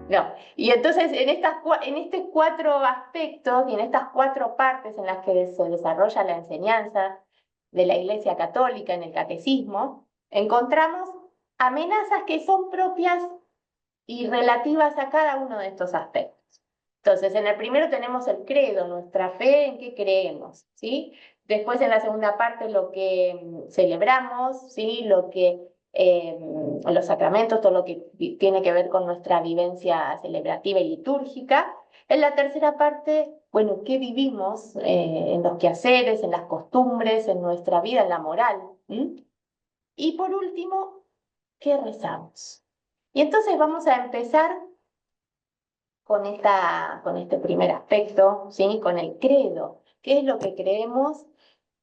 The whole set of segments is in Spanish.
No. Y entonces en estos cuatro aspectos y en estas cuatro partes en las que se desarrolla la enseñanza de la Iglesia Católica en el catecismo, encontramos amenazas que son propias y relativas a cada uno de estos aspectos. Entonces, en el primero tenemos el credo, nuestra fe, en qué creemos, ¿sí? Después, en la segunda parte, lo que celebramos, ¿sí? Los sacramentos, todo lo que tiene que ver con nuestra vivencia celebrativa y litúrgica. En la tercera parte, bueno, qué vivimos en los quehaceres, en las costumbres, en nuestra vida, en la moral. Y por último, ¿qué rezamos? Y entonces vamos a empezar con este primer aspecto, ¿sí? Con el credo. ¿Qué es lo que creemos?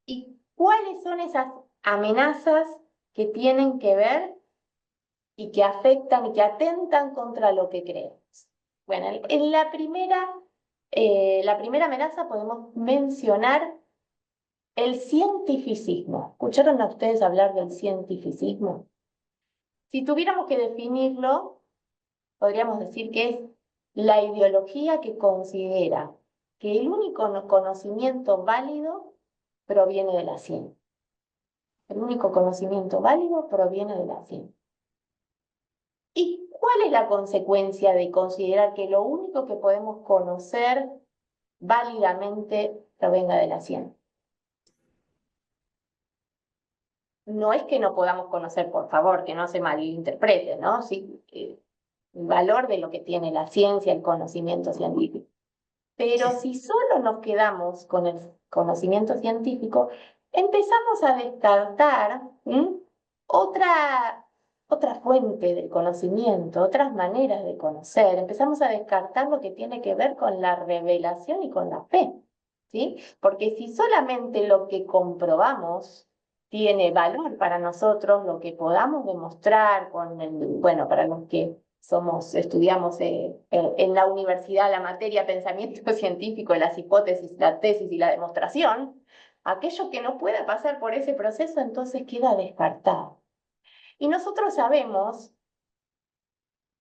¿Y cuáles son esas amenazas que tienen que ver y que afectan y que atentan contra lo que creemos? Bueno, en la primera amenaza podemos mencionar el cientificismo. ¿Escucharon a ustedes hablar del cientificismo? Si tuviéramos que definirlo, podríamos decir que es la ideología que considera que el único conocimiento válido proviene de la ciencia. El único conocimiento válido proviene de la ciencia. ¿Y cuál es la consecuencia de considerar que lo único que podemos conocer válidamente provenga de la ciencia? No es que no podamos conocer, por favor, que no se malinterprete, ¿no? Sí, el valor de lo que tiene la ciencia, el conocimiento científico. Pero si solo nos quedamos con el conocimiento científico, empezamos a descartar otra fuente del conocimiento, otras maneras de conocer. Empezamos a descartar lo que tiene que ver con la revelación y con la fe, ¿sí? Porque si solamente lo que comprobamos tiene valor para nosotros, lo que podamos demostrar bueno, para los que estudiamos en la universidad la materia pensamiento científico, las hipótesis, la tesis y la demostración, aquello que no pueda pasar por ese proceso entonces queda descartado. Y nosotros sabemos,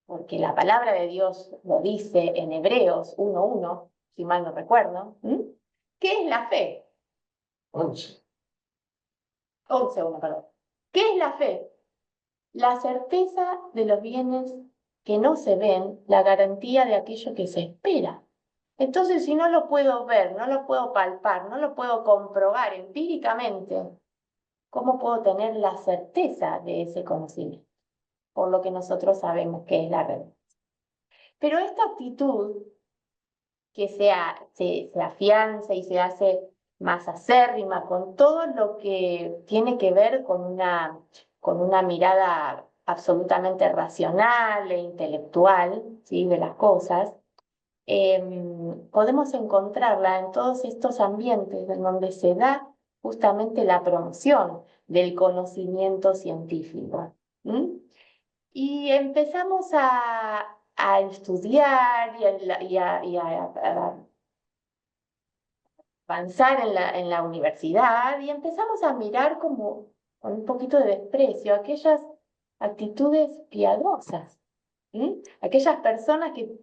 porque la palabra de Dios lo dice en Hebreos 1:1, si mal no recuerdo, ¿qué es la fe? 11:1, perdón. ¿Qué es la fe? La certeza de los bienes que no se ven, la garantía de aquello que se espera. Entonces, si no lo puedo ver, no lo puedo palpar, no lo puedo comprobar empíricamente, ¿cómo puedo tener la certeza de ese conocimiento? Por lo que nosotros sabemos que es la realidad. Pero esta actitud que se afianza y se hace más acérrima con todo lo que tiene que ver con una mirada absolutamente racional e intelectual, ¿sí? De las cosas, podemos encontrarla en todos estos ambientes en donde se da justamente la promoción del conocimiento científico. Y empezamos a estudiar y a avanzar en la universidad y empezamos a mirar como con un poquito de desprecio aquellas actitudes piadosas, aquellas personas que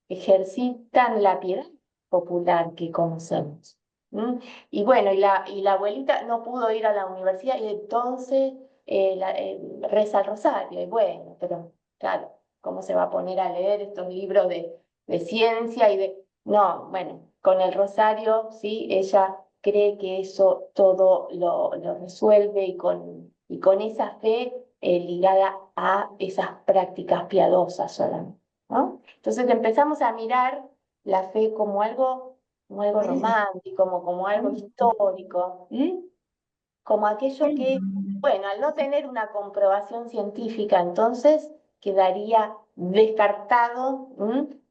ejercitan la piedad popular que conocemos. Y bueno, y la abuelita no pudo ir a la universidad y entonces reza el rosario. Y bueno, pero claro, ¿cómo se va a poner a leer estos libros de ciencia y de... No, bueno, con el rosario, sí, ella cree que eso todo lo resuelve y con esa fe ligada a esas prácticas piadosas solamente, ¿no? Entonces empezamos a mirar la fe como algo romántico, como algo histórico, como aquello que, bueno, al no tener una comprobación científica, entonces quedaría descartado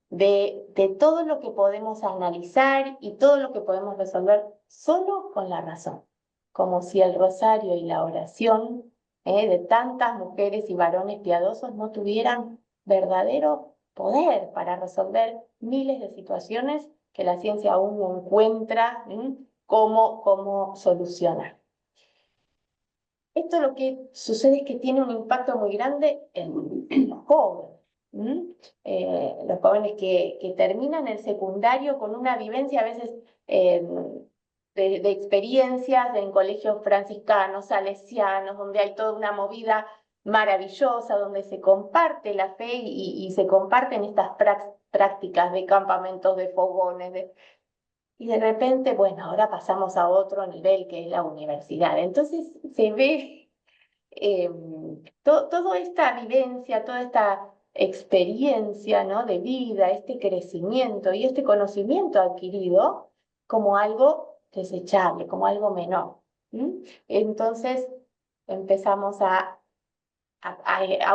de todo lo que podemos analizar y todo lo que podemos resolver solo con la razón, como si el rosario y la oración de tantas mujeres y varones piadosos no tuvieran verdadero poder para resolver miles de situaciones que la ciencia aún no encuentra cómo solucionar. Esto lo que sucede es que tiene un impacto muy grande en los jóvenes. Los jóvenes que terminan el secundario con una vivencia a veces de experiencias en colegios franciscanos, salesianos, donde hay toda una movida maravillosa, donde se comparte la fe y se comparten estas prácticas de campamentos, de fogones, y de repente, bueno, ahora pasamos a otro nivel que es la universidad. Entonces se ve toda esta vivencia, toda esta experiencia, ¿no?, de vida, este crecimiento y este conocimiento adquirido como algo desechable, como algo menor. Entonces empezamos a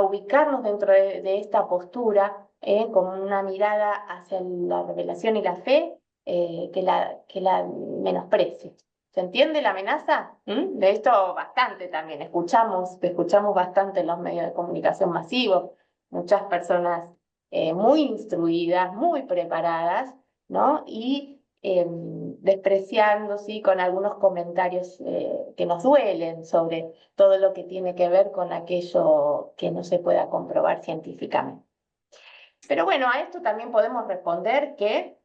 ubicarnos dentro de esta postura con una mirada hacia la revelación y la fe que la menosprecie. ¿Se entiende la amenaza? De esto bastante también. Escuchamos bastante en los medios de comunicación masivos, muchas personas muy instruidas, muy preparadas, ¿no? Y despreciando, sí, con algunos comentarios que nos duelen sobre todo lo que tiene que ver con aquello que no se pueda comprobar científicamente. Pero bueno, a esto también podemos responder que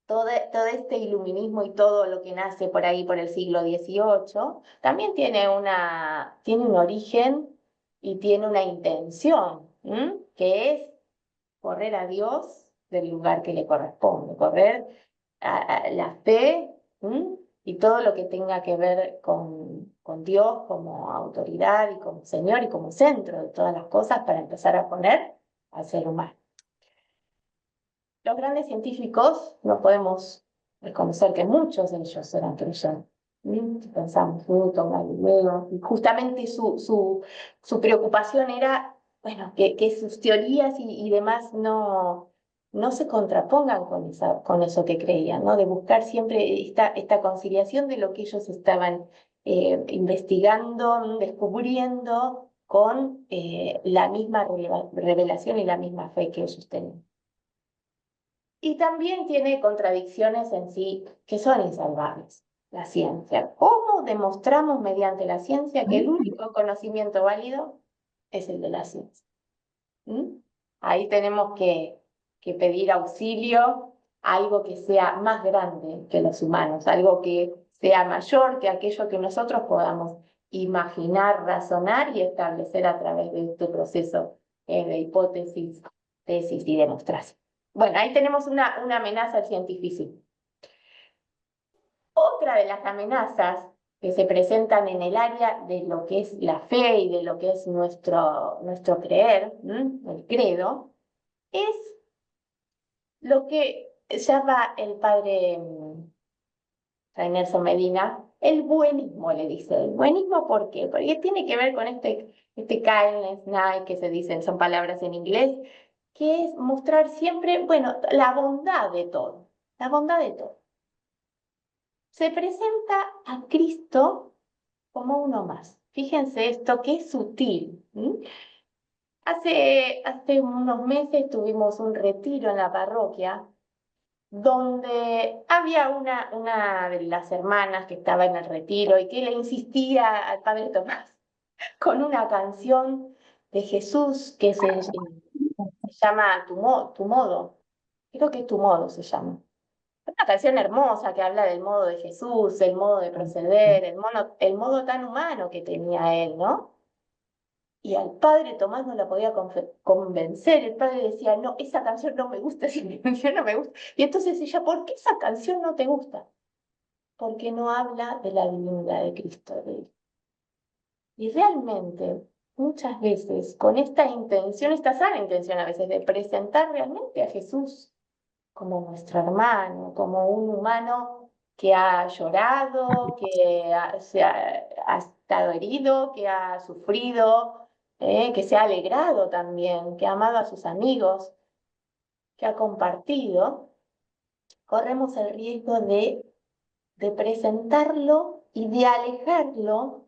todo este iluminismo y todo lo que nace por ahí por el siglo XVIII también tiene un origen y tiene una intención, que es correr a Dios del lugar que le corresponde, correr a la fe y todo lo que tenga que ver con Dios como autoridad y como Señor y como centro de todas las cosas para empezar a poner al ser humano. Los grandes científicos no podemos reconocer que muchos de ellos eran creyentes. Si pensamos Newton, Galileo, y justamente su preocupación era, bueno, que sus teorías y demás no se contrapongan con eso que creían, ¿no? De buscar siempre esta conciliación de lo que ellos estaban investigando, descubriendo con la misma revelación y la misma fe que ellos tenían. Y también tiene contradicciones en sí que son insalvables. La ciencia. ¿Cómo demostramos mediante la ciencia que el único conocimiento válido es el de la ciencia? Ahí tenemos que pedir auxilio a algo que sea más grande que los humanos, algo que sea mayor que aquello que nosotros podamos imaginar, razonar y establecer a través de este proceso de hipótesis, tesis y demostración. Bueno, ahí tenemos una amenaza al cientificismo. Otra de las amenazas que se presentan en el área de lo que es la fe y de lo que es nuestro creer, el credo, es lo que llama el padre Nelson Medina el buenismo, le dice. ¿El buenismo por qué? Porque tiene que ver con este kindness, nice, que se dicen, son palabras en inglés, que es mostrar siempre, bueno, la bondad de todo, la bondad de todo. Se presenta a Cristo como uno más. Fíjense esto, que es sutil. Hace unos meses tuvimos un retiro en la parroquia donde había una de las hermanas que estaba en el retiro y que le insistía al padre Tomás con una canción de Jesús que se llama Tu Modo. Creo que Tu Modo se llama. Una canción hermosa que habla del modo de Jesús, el modo de proceder, el modo tan humano que tenía él, ¿no? Y al padre Tomás no la podía convencer. El padre decía, no, esa canción no me gusta, esa canción no me gusta. Y entonces ella, ¿por qué esa canción no te gusta? Porque no habla de la divinidad de Cristo. Y realmente, muchas veces, con esta intención, esta sana intención a veces, de presentar realmente a Jesús como nuestro hermano, como un humano que ha llorado, que ha estado herido, que ha sufrido, que se ha alegrado también, que ha amado a sus amigos, que ha compartido, corremos el riesgo de presentarlo y de alejarlo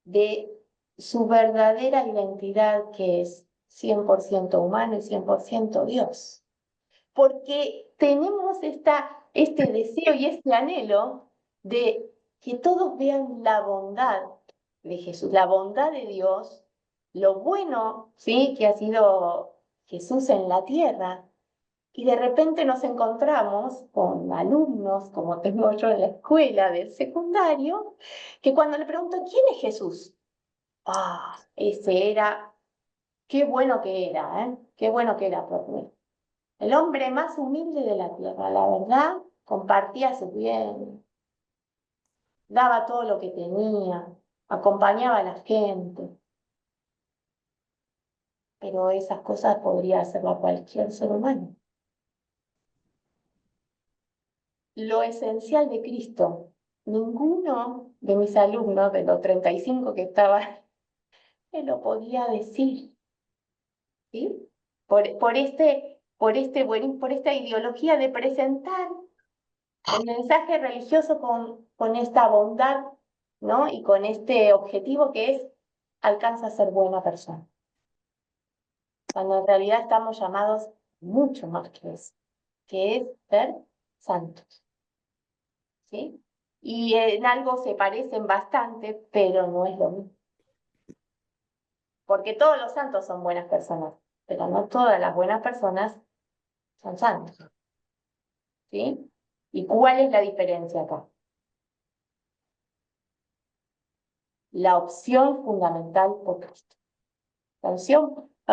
de su verdadera identidad, que es 100% humano y 100% Dios. Porque tenemos este deseo y este anhelo de que todos vean la bondad de Jesús, la bondad de Dios, lo bueno, ¿sí?, que ha sido Jesús en la tierra. Y de repente nos encontramos con alumnos, como tengo yo en la escuela del secundario, que cuando le pregunto, ¿quién es Jesús? Ah, ese era, qué bueno que era, ¿eh? Qué bueno que era por mí. El hombre más humilde de la tierra, la verdad, compartía su bien, daba todo lo que tenía, acompañaba a la gente, pero esas cosas podría hacerlo cualquier ser humano. Lo esencial de Cristo, ninguno de mis alumnos, de los 35 que estaban, me lo podía decir, ¿sí? Por esta ideología de presentar el mensaje religioso con esta bondad, ¿no? Y con este objetivo que es, alcanza a ser buena persona. Cuando en realidad estamos llamados mucho más que eso, que es ser santos, ¿sí? Y en algo se parecen bastante, pero no es lo mismo. Porque todos los santos son buenas personas, pero no todas las buenas personas son santos, ¿sí? ¿Y cuál es la diferencia acá? La opción fundamental por Cristo. La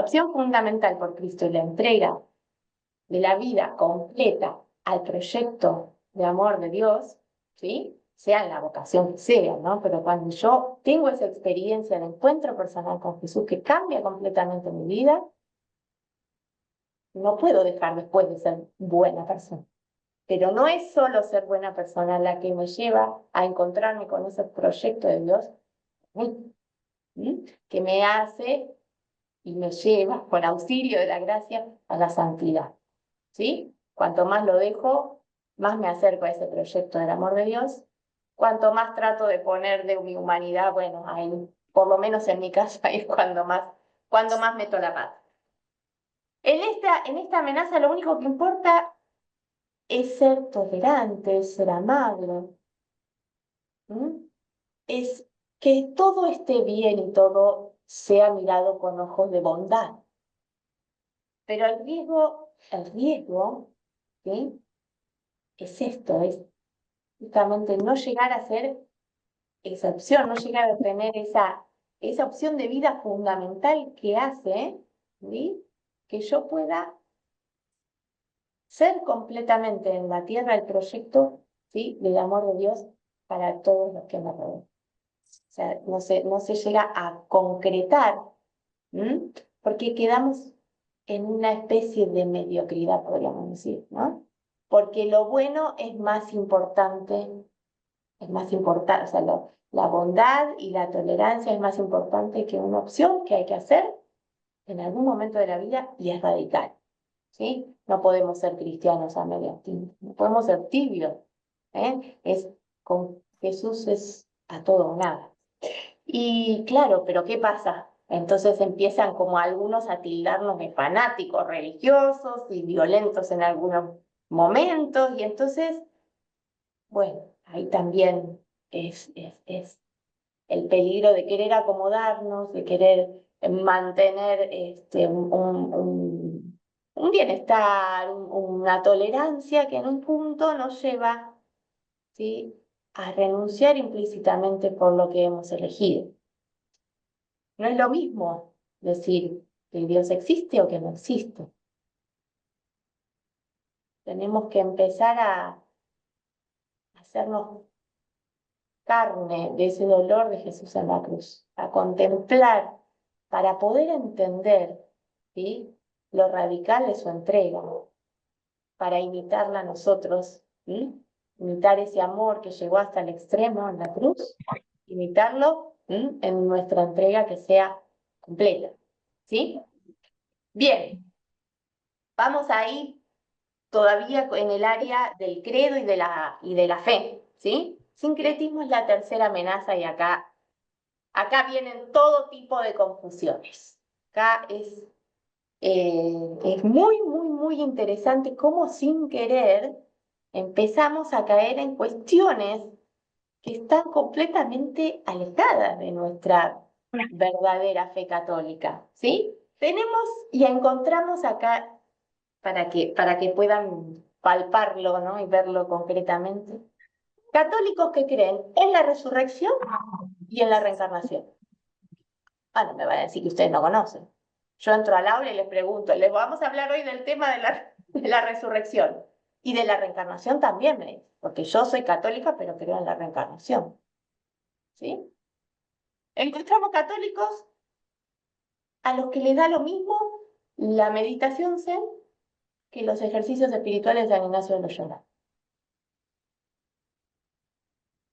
opción fundamental por Cristo y la entrega de la vida completa al proyecto de amor de Dios, ¿sí? Sea en la vocación que sea, ¿no? Pero cuando yo tengo esa experiencia de encuentro personal con Jesús que cambia completamente mi vida, no puedo dejar después de ser buena persona. Pero no es solo ser buena persona la que me lleva a encontrarme con ese proyecto de Dios, ¿sí?, que me hace y me lleva, con auxilio de la gracia, a la santidad, ¿sí? Cuanto más lo dejo, más me acerco a ese proyecto del amor de Dios. Cuanto más trato de poner de mi humanidad, bueno, ahí, por lo menos en mi caso, ahí es cuando más meto la pata. En esta amenaza lo único que importa es ser tolerante, es ser amable, es que todo esté bien y todo sea mirado con ojos de bondad. Pero el riesgo, ¿sí?, es esto, es justamente no llegar a ser esa opción, no llegar a tener esa opción de vida fundamental que hace, ¿sí?, que yo pueda ser completamente en la tierra el proyecto, ¿sí?, del amor de Dios para todos los que me rodean. O sea, no se llega a concretar, porque quedamos en una especie de mediocridad, podríamos decir, ¿no? Porque lo bueno es más importante, o sea, la bondad y la tolerancia es más importante que una opción que hay que hacer en algún momento de la vida y es radical, ¿sí? No podemos ser cristianos a medias tintas, no podemos ser tibios, ¿eh? Con Jesús es a todo o nada. Y claro, pero ¿qué pasa? Entonces empiezan como algunos a tildarnos de fanáticos religiosos y violentos en algunos momentos, y entonces, bueno, ahí también es el peligro de querer acomodarnos, de querer mantener un bienestar, una tolerancia que en un punto nos lleva, ¿sí?, a renunciar implícitamente por lo que hemos elegido. No es lo mismo decir que Dios existe o que no existe. Tenemos que empezar a hacernos carne de ese dolor de Jesús en la cruz, a contemplar para poder entender, ¿sí?, lo radical de su entrega, para imitarla nosotros, ¿sí?, imitar ese amor que llegó hasta el extremo en la cruz, imitarlo, ¿sí?, en nuestra entrega que sea completa, ¿sí? Bien, vamos ahí todavía en el área del credo y de la fe, ¿sí? Sincretismo es la tercera amenaza y acá vienen todo tipo de confusiones. Acá es Es muy, muy, muy interesante cómo sin querer empezamos a caer en cuestiones que están completamente alejadas de nuestra verdadera fe católica, ¿sí? Tenemos y encontramos acá, para que puedan palparlo, ¿no? Y verlo concretamente, católicos que creen en la resurrección y en la reencarnación. Ah, no me van a decir que ustedes no conocen. Yo entro al aula y les pregunto, les vamos a hablar hoy del tema de la resurrección y de la reencarnación también, me dicen, porque yo soy católica, pero creo en la reencarnación, ¿sí? Encontramos católicos a los que les da lo mismo la meditación zen que los ejercicios espirituales de San Ignacio de Loyola.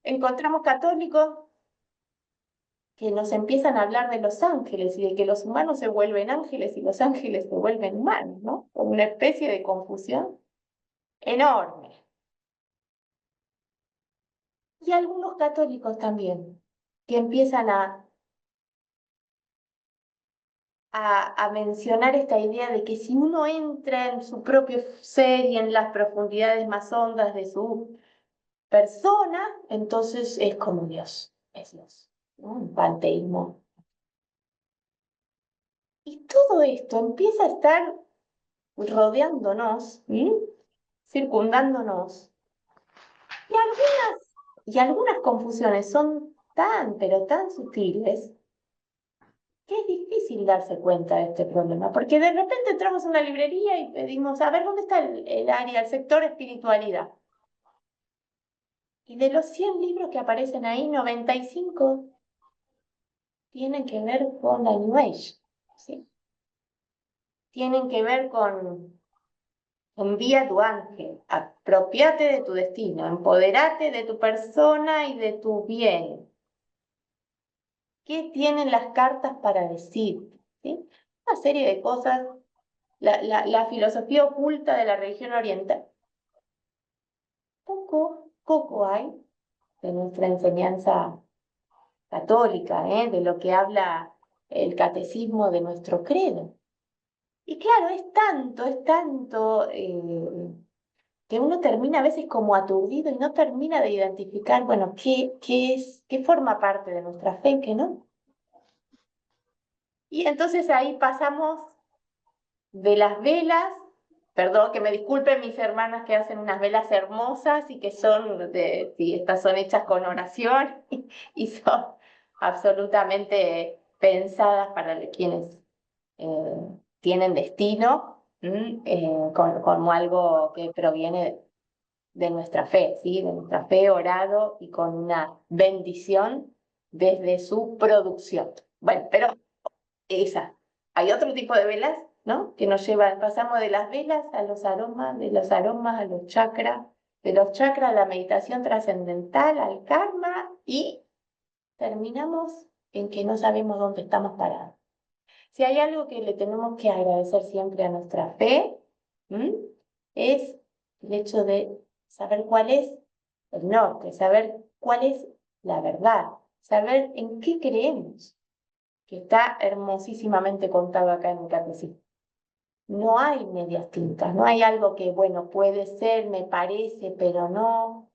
Encontramos católicos que nos empiezan a hablar de los ángeles y de que los humanos se vuelven ángeles y los ángeles se vuelven humanos, ¿no? Con una especie de confusión enorme. Y algunos católicos también, que empiezan a mencionar esta idea de que si uno entra en su propio ser y en las profundidades más hondas de su persona, entonces es como Dios, es Dios, ¿no? Un panteísmo. Y todo esto empieza a estar rodeándonos, ¿sí? Circundándonos. Y algunas confusiones son tan, pero tan sutiles que es difícil darse cuenta de este problema, porque de repente entramos a una librería y pedimos, a ver, ¿dónde está el área, el sector espiritualidad? Y de los 100 libros que aparecen ahí, 95 tienen que ver con la New Age, ¿sí? Tienen que ver con envía tu ángel, apropiate de tu destino, empoderate de tu persona y de tu bien. ¿Qué tienen las cartas para decir? ¿Sí? Una serie de cosas, la filosofía oculta de la religión oriental. Poco hay de nuestra enseñanza católica, de lo que habla el catecismo de nuestro credo. Y claro, es tanto que uno termina a veces como aturdido y no termina de identificar, bueno, qué forma parte de nuestra fe, qué no. Y entonces ahí pasamos de las velas, perdón, que me disculpen mis hermanas que hacen unas velas hermosas y que son, sí, estas son hechas con oración y son absolutamente pensadas para quienes tienen destino, como algo que proviene de nuestra fe, ¿sí? De nuestra fe orado y con una bendición desde su producción. Bueno, pero esa. Hay otro tipo de velas, ¿no? Que nos llevan, pasamos de las velas a los aromas, de los aromas a los chakras, de los chakras a la meditación trascendental, al karma y terminamos en que no sabemos dónde estamos parados. Si hay algo que le tenemos que agradecer siempre a nuestra fe, ¿m? Es el hecho de saber cuál es el norte, saber cuál es la verdad, saber en qué creemos, que está hermosísimamente contado acá en el catecismo. No hay medias tintas, no hay algo que, bueno, puede ser, me parece, pero no.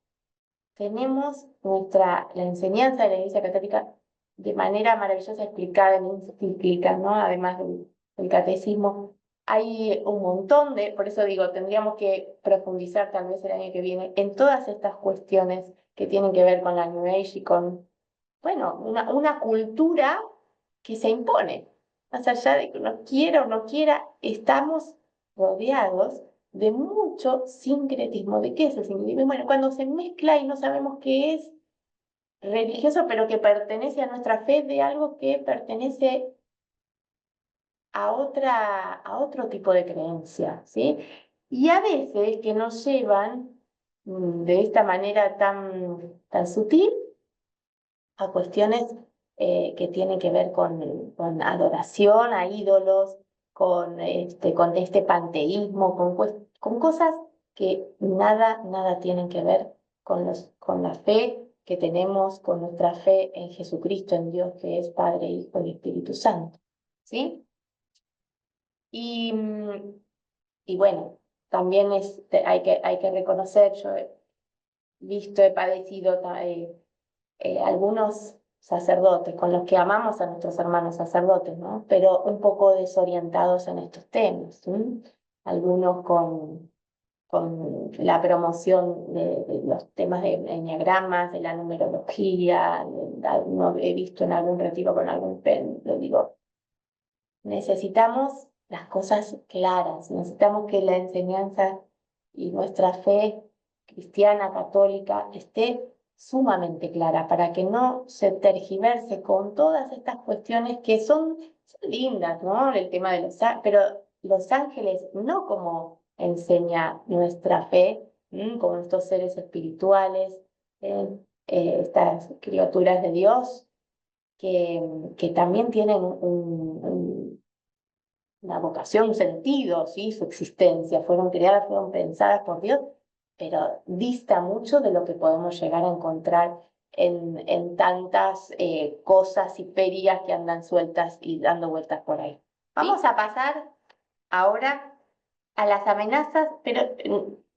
Tenemos la enseñanza de la Iglesia Católica de manera maravillosa explicada en encíclicas, ¿no? Además del catecismo. Hay un montón por eso digo, tendríamos que profundizar tal vez el año que viene en todas estas cuestiones que tienen que ver con la New Age y con, bueno, una cultura que se impone. Más allá de que uno quiera o no quiera, estamos rodeados de mucho sincretismo. ¿De qué es el sincretismo? Bueno, cuando se mezcla y no sabemos qué es religioso, pero que pertenece a nuestra fe, de algo que pertenece a otro tipo de creencia, ¿sí? Y a veces que nos llevan de esta manera tan sutil a cuestiones que tienen que ver con adoración a ídolos, con este panteísmo, con cosas que nada tienen que ver con la fe que tenemos, con nuestra fe en Jesucristo, en Dios que es Padre, Hijo y Espíritu Santo. ¿Sí? Y, y bueno, también hay que reconocer, yo he visto, he padecido algunos sacerdotes con los que amamos a nuestros hermanos sacerdotes, ¿no? Pero un poco desorientados en estos temas, ¿sí? Algunos con la promoción de los temas de enneagramas, de la numerología, no he visto en algún retiro con algún lo digo, necesitamos las cosas claras, necesitamos que la enseñanza y nuestra fe cristiana, católica, esté sumamente clara para que no se tergiverse con todas estas cuestiones que son lindas, ¿no? El tema de pero los ángeles no como enseña nuestra fe, como estos seres espirituales, estas criaturas de Dios que también tienen una vocación, un sentido, ¿sí? Su existencia, fueron creadas, fueron pensadas por Dios, pero dista mucho de lo que podemos llegar a encontrar en tantas cosas y ferias que andan sueltas y dando vueltas por ahí. Vamos a pasar ahora a las amenazas, pero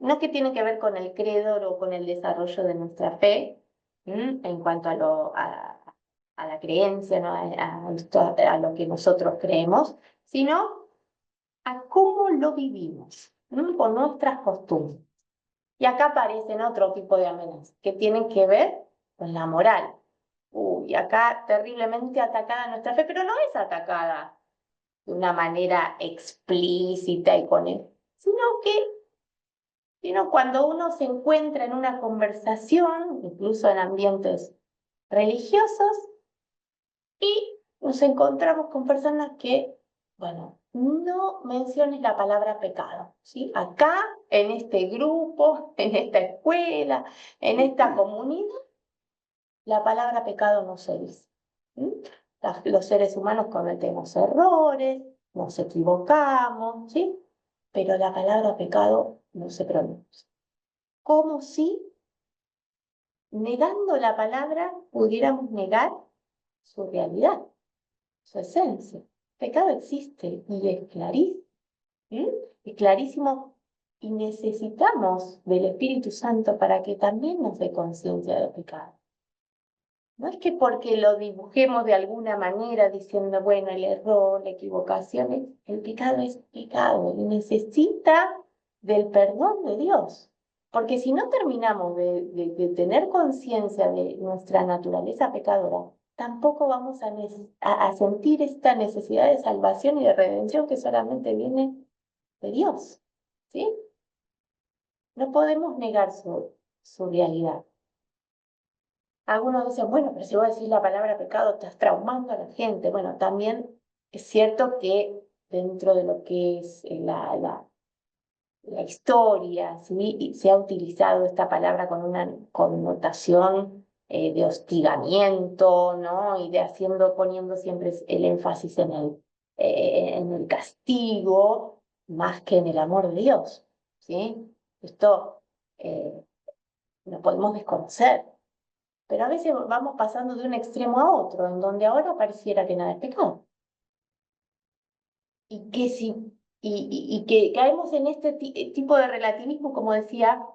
no que tienen que ver con el credo o con el desarrollo de nuestra fe, en cuanto a la creencia, ¿no? A lo que nosotros creemos, sino a cómo lo vivimos, con nuestras costumbres. Y acá aparecen otro tipo de amenazas que tienen que ver con la moral. Uy, acá terriblemente atacada nuestra fe, pero no es atacada de una manera explícita y con él, sino cuando uno se encuentra en una conversación, incluso en ambientes religiosos, y nos encontramos con personas que, bueno, no menciones la palabra pecado, ¿sí? Acá, en este grupo, en esta escuela, en esta comunidad, la palabra pecado no se dice. Los seres humanos cometemos errores, nos equivocamos, ¿sí? Pero la palabra pecado no se pronuncia. Como si, negando la palabra, pudiéramos negar su realidad, su esencia. Pecado existe y es clarísimo. Es clarísimo y necesitamos del Espíritu Santo para que también nos dé conciencia del pecado. No es que porque lo dibujemos de alguna manera diciendo, bueno, el error, la equivocación, el pecado es pecado y necesita del perdón de Dios. Porque si no terminamos de tener conciencia de nuestra naturaleza pecadora, tampoco vamos a sentir esta necesidad de salvación y de redención que solamente viene de Dios. ¿Sí? No podemos negar su realidad. Algunos dicen, bueno, pero si vos decís la palabra pecado, estás traumando a la gente. Bueno, también es cierto que dentro de lo que es la historia, ¿sí? Y se ha utilizado esta palabra con una connotación de hostigamiento, ¿no? Y de poniendo siempre el énfasis en el castigo, más que en el amor de Dios, ¿sí? Esto no podemos desconocer. Pero a veces vamos pasando de un extremo a otro, en donde ahora pareciera que nada es pecado. Y que, y que caemos en este tipo de relativismo, como decía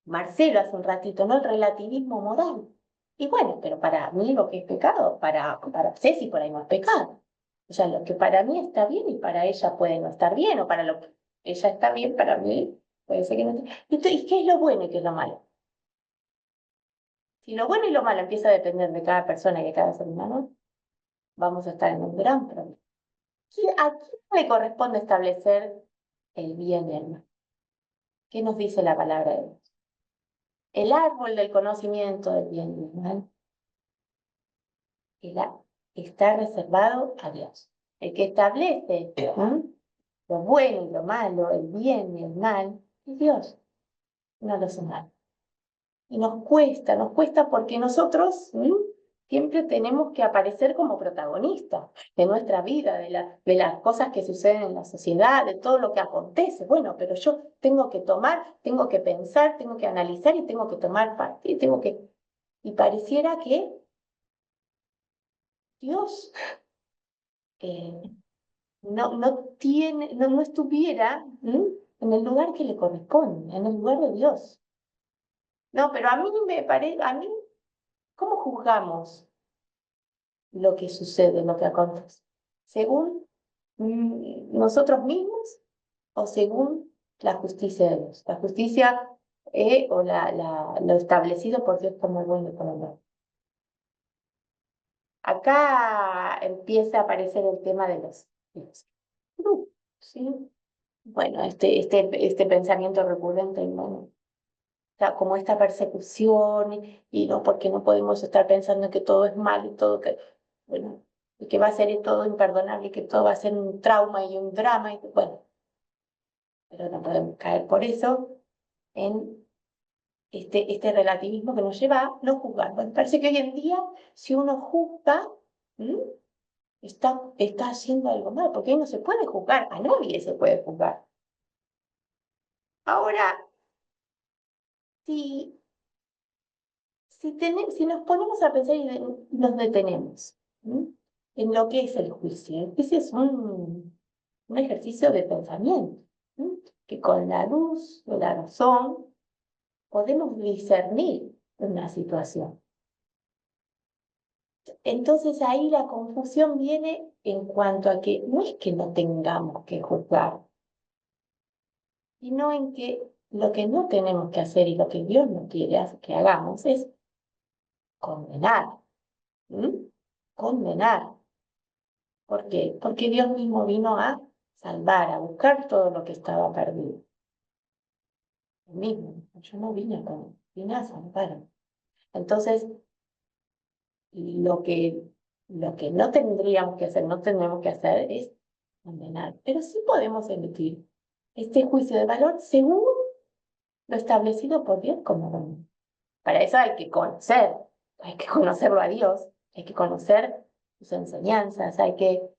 Marcelo hace un ratito, ¿no? El relativismo moral. Y bueno, pero para mí lo que es pecado, para Ceci por ahí no es pecado. O sea, lo que para mí está bien y para ella puede no estar bien, o para lo que ella está bien, para mí puede ser que no esté. ¿Y qué es lo bueno y qué es lo malo? Si lo bueno y lo malo empieza a depender de cada persona y de cada ser humano, vamos a estar en un gran problema. ¿A quién le corresponde establecer el bien y el mal? ¿Qué nos dice la palabra de Dios? El árbol del conocimiento del bien y el mal está reservado a Dios. El que establece lo bueno y lo malo, el bien y el mal, es Dios, no los humanos. Y nos cuesta porque nosotros siempre tenemos que aparecer como protagonistas de nuestra vida, de las cosas que suceden en la sociedad, de todo lo que acontece. Bueno, pero yo tengo que tengo que pensar, tengo que analizar y tengo que tomar partido, Y pareciera que Dios no estuviera en el lugar que le corresponde, en el lugar de Dios. No, pero a mí me parece, ¿cómo juzgamos lo que sucede, lo que acontece? ¿Según nosotros mismos o según la justicia de Dios? La justicia o lo establecido por Dios como bueno y como malo. Acá empieza a aparecer el tema de los grupos, ¿sí? Bueno, este pensamiento recurrente, ¿no? Sea, como esta persecución y no, porque no podemos estar pensando que todo es malo y todo que, bueno, y que va a ser todo imperdonable y que todo va a ser un trauma y un drama, y, bueno, pero no podemos caer por eso en este relativismo que nos lleva a no juzgar. Bueno, parece que hoy en día, si uno juzga, ¿m? Está haciendo algo mal, porque hoy no se puede juzgar, a nadie se puede juzgar. Ahora, si si nos ponemos a pensar y nos detenemos en lo que es el juicio es un ejercicio de pensamiento, que con la luz de la razón podemos discernir una situación. Entonces ahí la confusión viene en cuanto a que no es que no tengamos que juzgar, sino en que lo que no tenemos que hacer y lo que Dios no quiere que hagamos es condenar. Condenar. ¿Por qué? Porque Dios mismo vino a salvar, a buscar todo lo que estaba perdido. Él mismo, yo no vine a condenar, vine a salvar. Entonces, lo que, lo que no tendríamos que hacer, no tenemos que hacer es condenar, pero sí podemos emitir este juicio de valor según lo establecido por Dios como bueno. Para eso hay que conocerlo a Dios, hay que conocer sus enseñanzas, hay que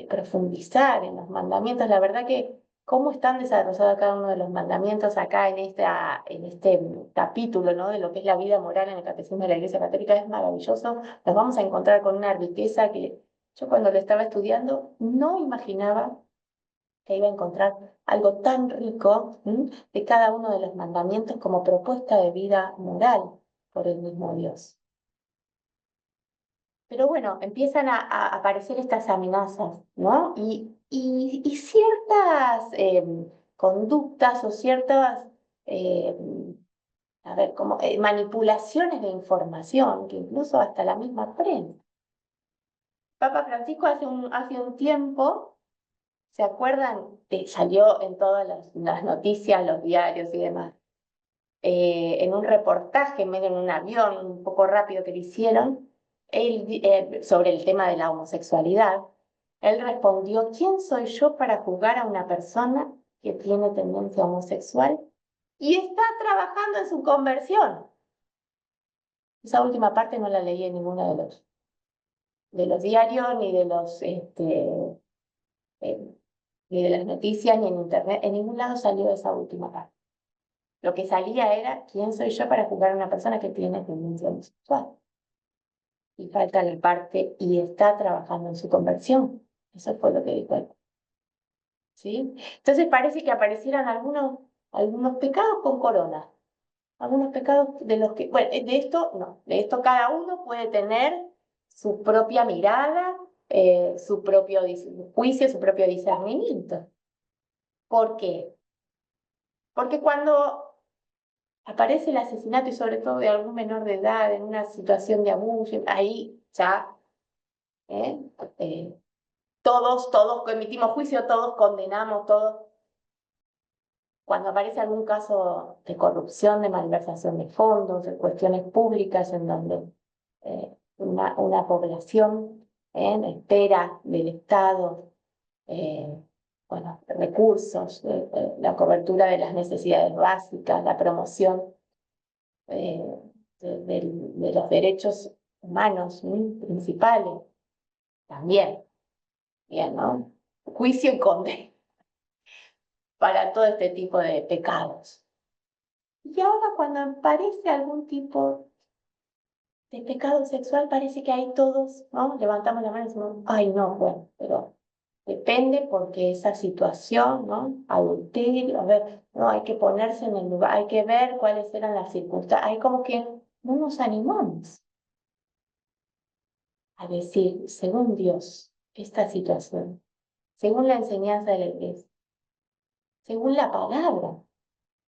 profundizar en los mandamientos. La verdad que cómo están desarrollados cada uno de los mandamientos acá en este capítulo, ¿no? De lo que es la vida moral en el Catecismo de la Iglesia Católica es maravilloso. Nos vamos a encontrar con una riqueza que yo cuando lo estaba estudiando no imaginaba que iba a encontrar algo tan rico de cada uno de los mandamientos como propuesta de vida moral por el mismo Dios. Pero bueno, empiezan a aparecer estas amenazas, ¿no? Y ciertas conductas o ciertas, a ver, como manipulaciones de información, que incluso hasta la misma prensa. Papa Francisco hace un tiempo, ¿se acuerdan? Salió en todas las noticias, los diarios y demás, en un reportaje, medio en un avión, un poco rápido que le hicieron, sobre el tema de la homosexualidad, él respondió: ¿quién soy yo para juzgar a una persona que tiene tendencia homosexual y está trabajando en su conversión? Esa última parte no la leí en ninguno de los diarios, ni de las noticias, ni en internet. En ningún lado salió esa última parte. Lo que salía era: ¿quién soy yo para juzgar a una persona que tiene tendencia homosexual? Y falta la parte y está trabajando en su conversión. Eso fue lo que dijo él. ¿Sí? Entonces parece que aparecieran algunos pecados con corona. Algunos pecados de los que, bueno, de esto no, de esto cada uno puede tener su propia mirada, su propio juicio, su propio discernimiento. ¿Por qué? Porque cuando aparece el asesinato y sobre todo de algún menor de edad en una situación de abuso, ahí ya ¿eh? Todos emitimos juicio, todos condenamos, todos. Cuando aparece algún caso de corrupción, de malversación de fondos, de cuestiones públicas en donde una población espera del Estado, eh, bueno, recursos, la cobertura de las necesidades básicas, la promoción eh, de los derechos humanos principales, también. Bien, ¿no? Juicio y condena para todo este tipo de pecados. Y ahora cuando aparece algún tipo de pecado sexual, parece que ahí todos, ¿no? Levantamos la mano y decimos: ay, no, bueno, pero Depende porque esa situación, ¿no? Adulterio, a ver, no, hay que ponerse en el lugar, hay que ver cuáles eran las circunstancias, hay como que no nos animamos a decir, según Dios, esta situación, según la enseñanza de la iglesia, según la palabra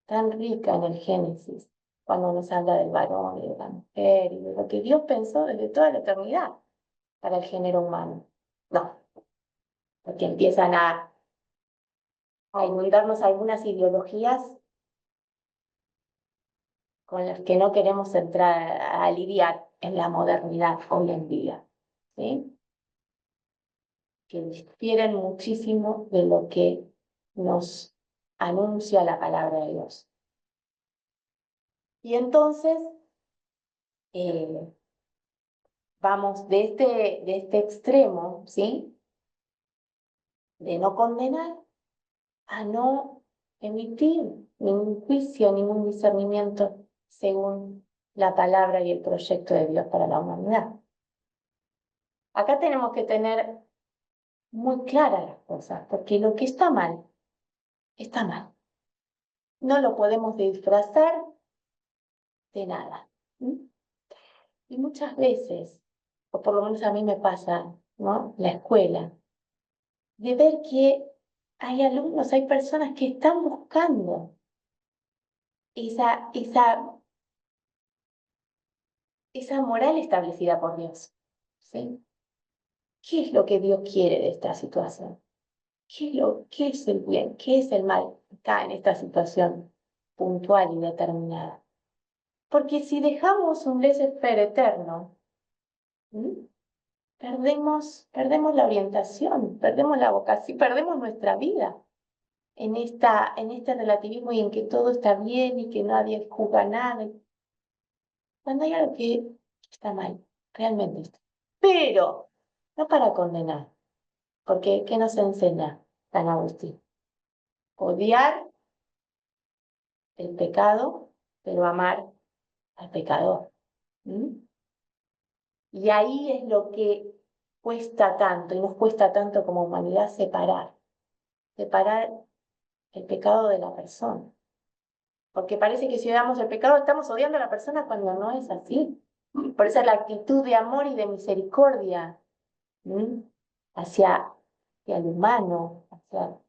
tan rica en el Génesis, cuando nos habla del varón y de la mujer y de lo que Dios pensó desde toda la eternidad para el género humano. No, porque empiezan a inundarnos algunas ideologías con las que no queremos entrar a lidiar en la modernidad hoy en día, ¿sí? Que difieren muchísimo de lo que nos anuncia la palabra de Dios. Y entonces vamos de este extremo, ¿sí? De no condenar a no emitir ningún juicio, ningún discernimiento según la palabra y el proyecto de Dios para la humanidad. Acá tenemos que tener muy claras las cosas, porque lo que está mal, está mal. No lo podemos disfrazar de nada. Y muchas veces, o por lo menos a mí me pasa, ¿no? La escuela, de ver que hay alumnos, hay personas que están buscando esa moral establecida por Dios, ¿sí? ¿Qué es lo que Dios quiere de esta situación? ¿Qué es el bien? ¿Qué es el mal acá en esta situación puntual y determinada? Porque si dejamos un laissez-faire eterno, perdemos la orientación, perdemos la vocación, perdemos nuestra vida en este relativismo y en que todo está bien y que nadie juzga nada. Cuando hay algo que está mal, realmente está. Pero no para condenar, porque ¿qué nos enseña San Agustín? Odiar el pecado, pero amar al pecador. Y ahí es lo que cuesta tanto, y nos cuesta tanto como humanidad separar el pecado de la persona. Porque parece que si odiamos el pecado estamos odiando a la persona cuando no es así. Por eso la actitud de amor y de misericordia hacia el humano, hacia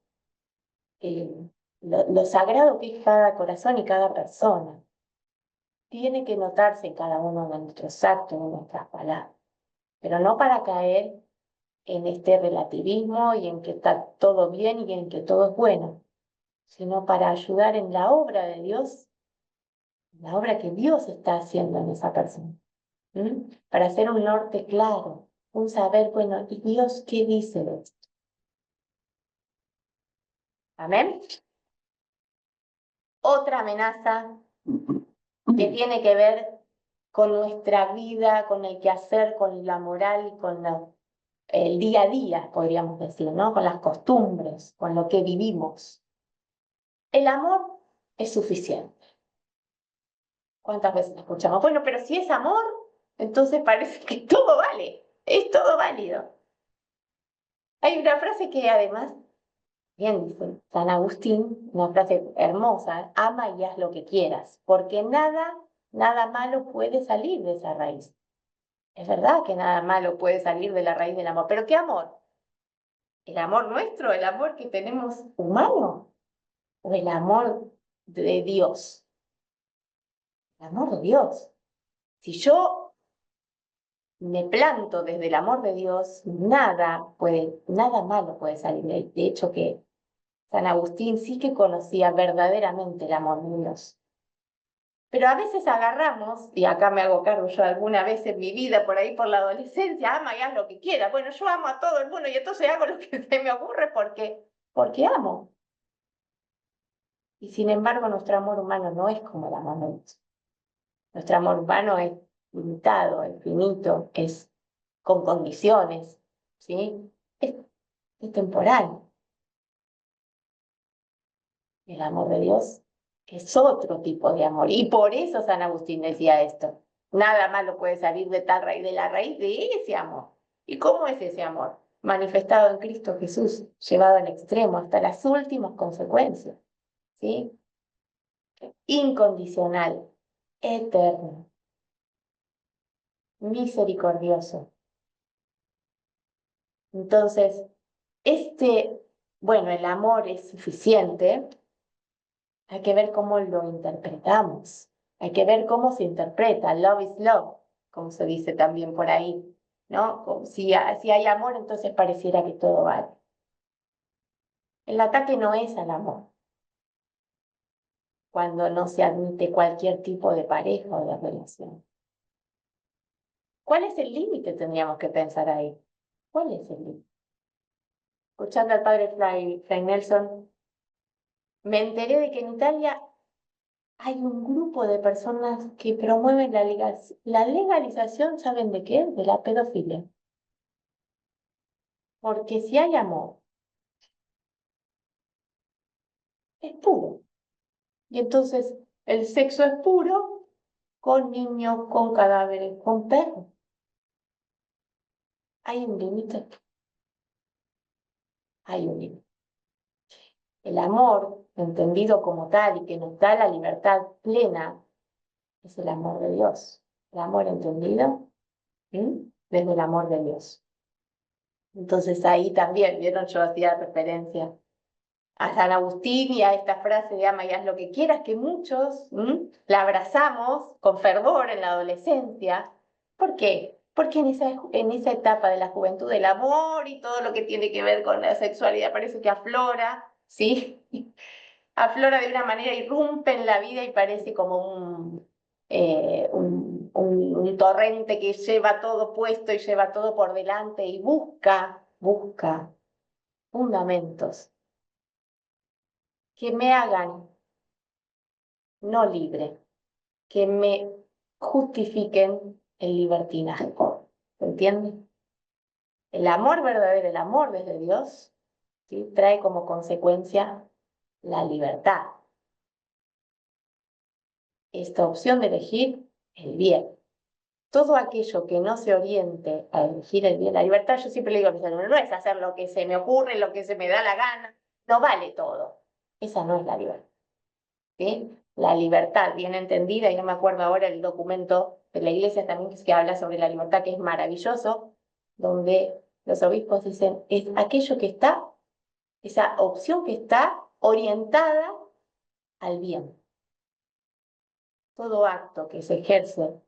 lo sagrado que es cada corazón y cada persona. Tiene que notarse en cada uno de nuestros actos, en nuestras palabras, pero no para caer en este relativismo y en que está todo bien y en que todo es bueno, sino para ayudar en la obra de Dios, la obra que Dios está haciendo en esa persona, para hacer un norte claro, un saber, bueno, ¿y Dios qué dice de esto? Amén. Otra amenaza que tiene que ver con nuestra vida, con el quehacer, con la moral, con el día a día, podríamos decir, ¿no? Con las costumbres, con lo que vivimos. El amor es suficiente. ¿Cuántas veces escuchamos? Bueno, pero si es amor, entonces parece que todo vale, es todo válido. Hay una frase que además, bien dice San Agustín, una frase hermosa: ama y haz lo que quieras, porque nada malo puede salir de esa raíz. Es verdad que nada malo puede salir de la raíz del amor, pero ¿qué amor? ¿El amor nuestro, el amor que tenemos humano o el amor de Dios? El amor de Dios. Si yo me planto desde el amor de Dios, nada malo puede salir de ahí. De hecho, que San Agustín sí que conocía verdaderamente el amor de Dios. Pero a veces agarramos, y acá me hago cargo yo alguna vez en mi vida, por ahí por la adolescencia, ama y haz lo que quiera. Bueno, yo amo a todo el mundo y entonces hago lo que se me ocurre porque amo. Y sin embargo, nuestro amor humano no es como el amor de Dios. Nuestro amor humano es limitado, es finito, es con condiciones, ¿sí? Es temporal. El amor de Dios es otro tipo de amor. Y por eso San Agustín decía esto. Nada malo puede salir de tal raíz, de la raíz de ese amor. ¿Y cómo es ese amor? manifestado en Cristo Jesús, llevado al extremo, hasta las últimas consecuencias, ¿sí? Incondicional, eterno, misericordioso. Entonces, bueno, el amor es suficiente, hay que ver cómo lo interpretamos, hay que ver cómo se interpreta, love is love, como se dice también por ahí, ¿no? Si hay amor, entonces pareciera que todo vale. El ataque no es al amor, cuando no se admite cualquier tipo de pareja o de relación. ¿Cuál es el límite? Tendríamos que pensar ahí. ¿Cuál es el límite? Escuchando al padre Fray Nelson, me enteré de que en Italia hay un grupo de personas que promueven la legalización, ¿saben de qué? De la pedofilia. Porque si hay amor, es puro. Y entonces el sexo es puro con niños, con cadáveres, con perros. Hay un límite. Hay un límite. El amor, entendido como tal y que nos da la libertad plena, es el amor de Dios. El amor entendido, ¿sí? Desde el amor de Dios. Entonces ahí también, vieron, yo hacía referencia a San Agustín y a esta frase de ama y haz lo que quieras, que muchos la abrazamos con fervor en la adolescencia. ¿Por qué? Porque en esa etapa de la juventud el amor y todo lo que tiene que ver con la sexualidad parece que aflora, ¿sí? Aflora de una manera, irrumpe en la vida y parece como un torrente que lleva todo puesto y lleva todo por delante y busca fundamentos que me hagan no libre, que me justifiquen el libertinaje. ¿Se entiende? El amor verdadero, el amor desde Dios, ¿sí? Trae como consecuencia la libertad. Esta opción de elegir el bien. Todo aquello que no se oriente a elegir el bien, la libertad, yo siempre le digo a mis alumnos, no es hacer lo que se me ocurre, lo que se me da la gana, no vale todo. Esa no es la libertad. ¿Sí? La libertad bien entendida, y no me acuerdo ahora el documento de la iglesia también que habla sobre la libertad, que es maravilloso, donde los obispos dicen, es aquello que está, esa opción que está orientada al bien. Todo acto que se ejerce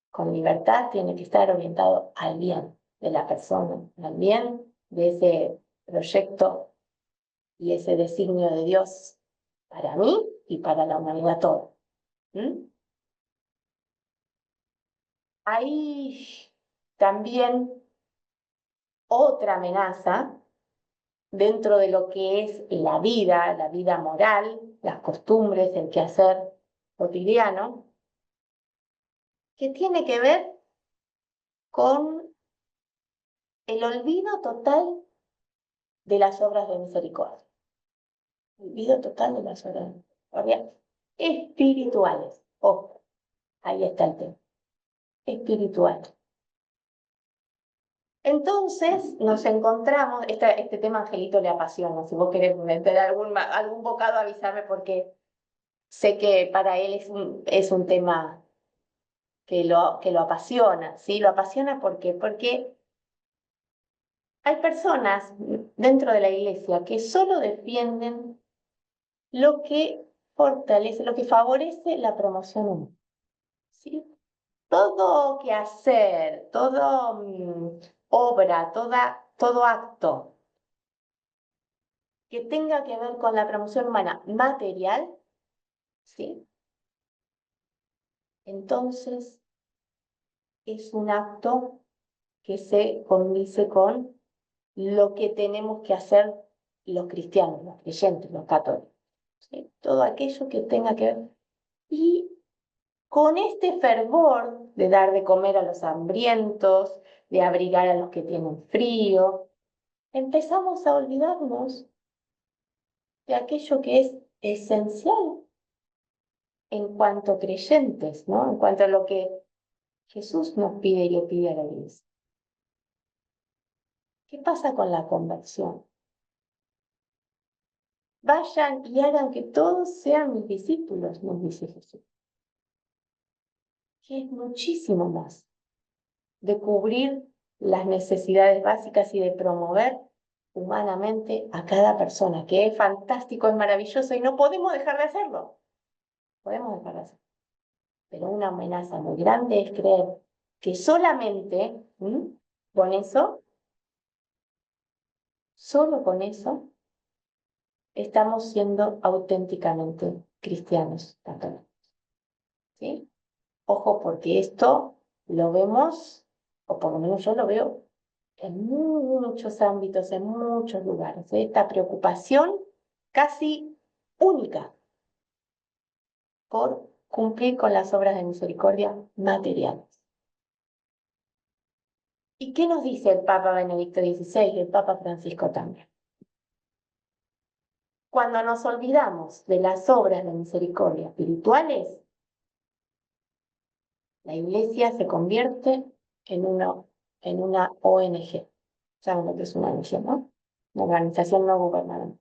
con libertad tiene que estar orientado al bien de la persona, al bien de ese proyecto y ese designio de Dios para mí y para la humanidad toda. ¿Mm? Hay también otra amenaza dentro de lo que es la vida moral, las costumbres, el quehacer cotidiano, que tiene que ver con el olvido total de las obras de misericordia. Olvido total de las obras de misericordia espirituales. Ojo, ahí está el tema. Espiritual. Entonces nos encontramos, este tema a Angelito le apasiona, si vos querés meter algún bocado avísame porque sé que para él es un tema que lo apasiona, ¿sí? Lo apasiona porque hay personas dentro de la iglesia que solo defienden lo que fortalece, lo que favorece la promoción humana, ¿sí? Todo quehacer, todo obra, todo acto que tenga que ver con la promoción humana material, ¿sí? Entonces es un acto que se condice con lo que tenemos que hacer los cristianos, los creyentes, los católicos, ¿sí? Todo aquello que tenga que ver. Y con este fervor de dar de comer a los hambrientos, de abrigar a los que tienen frío, empezamos a olvidarnos de aquello que es esencial en cuanto creyentes, ¿no? En cuanto a lo que Jesús nos pide y le pide a la iglesia. ¿Qué pasa con la conversión? Vayan y hagan que todos sean mis discípulos, nos dice Jesús. Que es muchísimo más de cubrir las necesidades básicas y de promover humanamente a cada persona, que es fantástico, es maravilloso y no podemos dejar de hacerlo. Podemos dejar de hacerlo. Pero una amenaza muy grande es creer que solamente con eso, solo con eso, estamos siendo auténticamente cristianos católicos. ¿Sí? Ojo, porque esto lo vemos, o por lo menos yo lo veo, en muchos ámbitos, en muchos lugares. Esta preocupación casi única por cumplir con las obras de misericordia materiales. ¿Y qué nos dice el Papa Benedicto XVI y el Papa Francisco también? Cuando nos olvidamos de las obras de misericordia espirituales, la Iglesia se convierte en una ONG. ¿Saben lo que es una ONG, no? Una organización no gubernamental.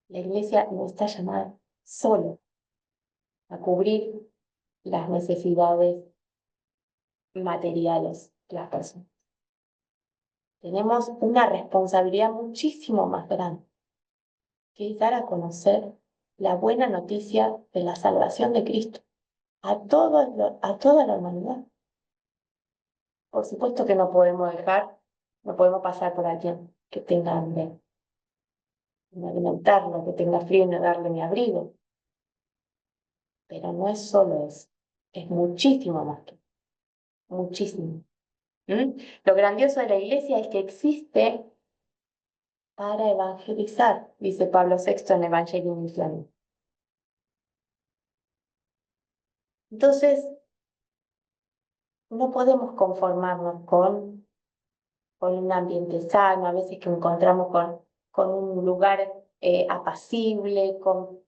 La Iglesia no está llamada solo a cubrir las necesidades materiales de las personas. Tenemos una responsabilidad muchísimo más grande, que es dar a conocer la buena noticia de la salvación de Cristo a toda la humanidad. Por supuesto que no podemos pasar por alguien que tenga hambre, no alimentarlo, que tenga frío y no darle mi abrigo. Pero no es solo eso, es muchísimo más que muchísimo. Lo grandioso de la Iglesia es que existe para evangelizar, dice Pablo VI en Evangelium Islamis. Entonces, no podemos conformarnos con un ambiente sano, a veces que encontramos con un lugar apacible, con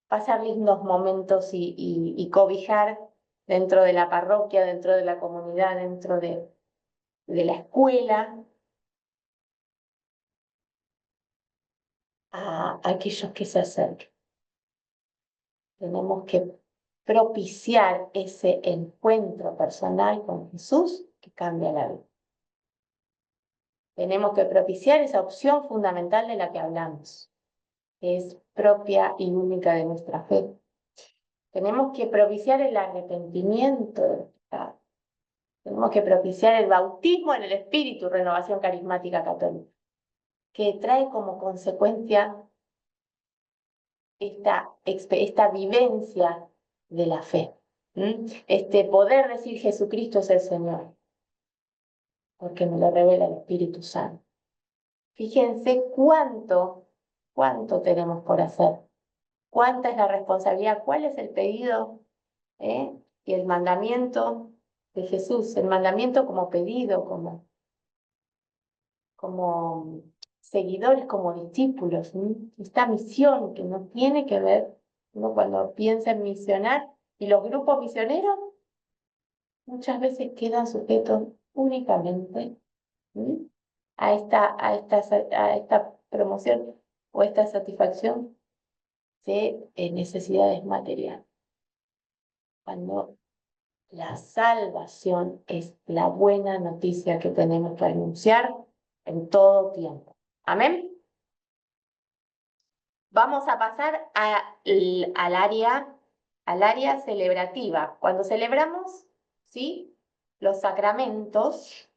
pasar lindos momentos y cobijar dentro de la parroquia, dentro de la comunidad, dentro de la escuela, a aquellos que se acerquen. Tenemos que propiciar ese encuentro personal con Jesús que cambia la vida. Tenemos que propiciar esa opción fundamental de la que hablamos, que es propia y única de nuestra fe. Tenemos que propiciar el arrepentimiento del pecado. Tenemos que propiciar el bautismo en el Espíritu, renovación carismática católica, que trae como consecuencia esta vivencia de la fe. Este poder decir Jesucristo es el Señor, porque me lo revela el Espíritu Santo. Fíjense cuánto tenemos por hacer, cuánta es la responsabilidad, cuál es el pedido y el mandamiento de Jesús, el mandamiento como pedido, como seguidores, como discípulos. Esta misión que no tiene que ver, uno cuando piensa en misionar, y los grupos misioneros muchas veces quedan sujetos únicamente a esta promoción o esta satisfacción de necesidades materiales. Cuando la salvación es la buena noticia que tenemos que anunciar en todo tiempo. Amén. Vamos a pasar al área celebrativa. Cuando celebramos, ¿sí?, los sacramentos,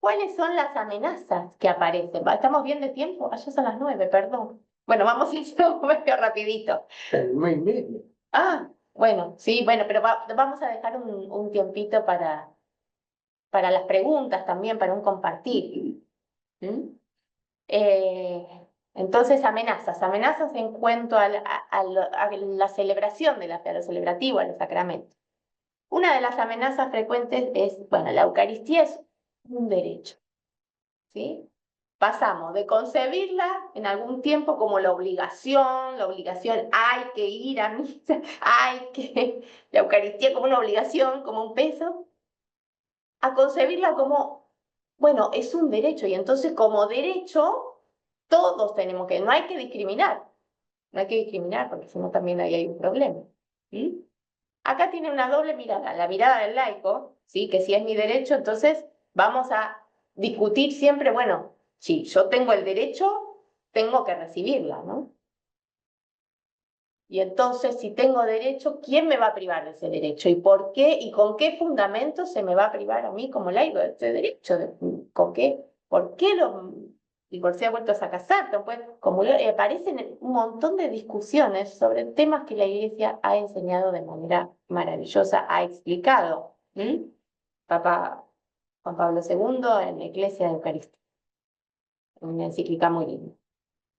¿cuáles son las amenazas que aparecen? ¿Estamos bien de tiempo? Ya son las 9, perdón. Bueno, vamos a ir medio rapidito. 9:30. Ah, bueno, sí, bueno, pero vamos a dejar un tiempito para las preguntas también, para un compartir. Entonces, amenazas en cuanto a la celebración de la fe, a lo celebrativo, a los sacramentos. Una de las amenazas frecuentes es, bueno, la Eucaristía es un derecho, ¿sí? Pasamos de concebirla en algún tiempo como la obligación, hay que ir a misa, la Eucaristía como una obligación, como un peso, a concebirla como, bueno, es un derecho, y entonces como derecho, todos tenemos que, no hay que discriminar, no hay que discriminar, porque si no también ahí hay un problema. ¿Mm? Acá tiene una doble mirada, la mirada del laico, ¿sí? Que si es mi derecho, entonces vamos a discutir siempre, bueno, si yo tengo el derecho, tengo que recibirla, ¿no? Y entonces, si tengo derecho, ¿quién me va a privar de ese derecho? ¿Y por qué? ¿Y con qué fundamento se me va a privar a mí como laico de ese derecho? ¿Con qué? ¿Por qué los divorciados vueltos a casar? Pues, como aparecen un montón de discusiones sobre temas que la Iglesia ha enseñado de manera maravillosa, ha explicado. Papa Juan Pablo II en la Iglesia de Eucaristía, una encíclica muy linda.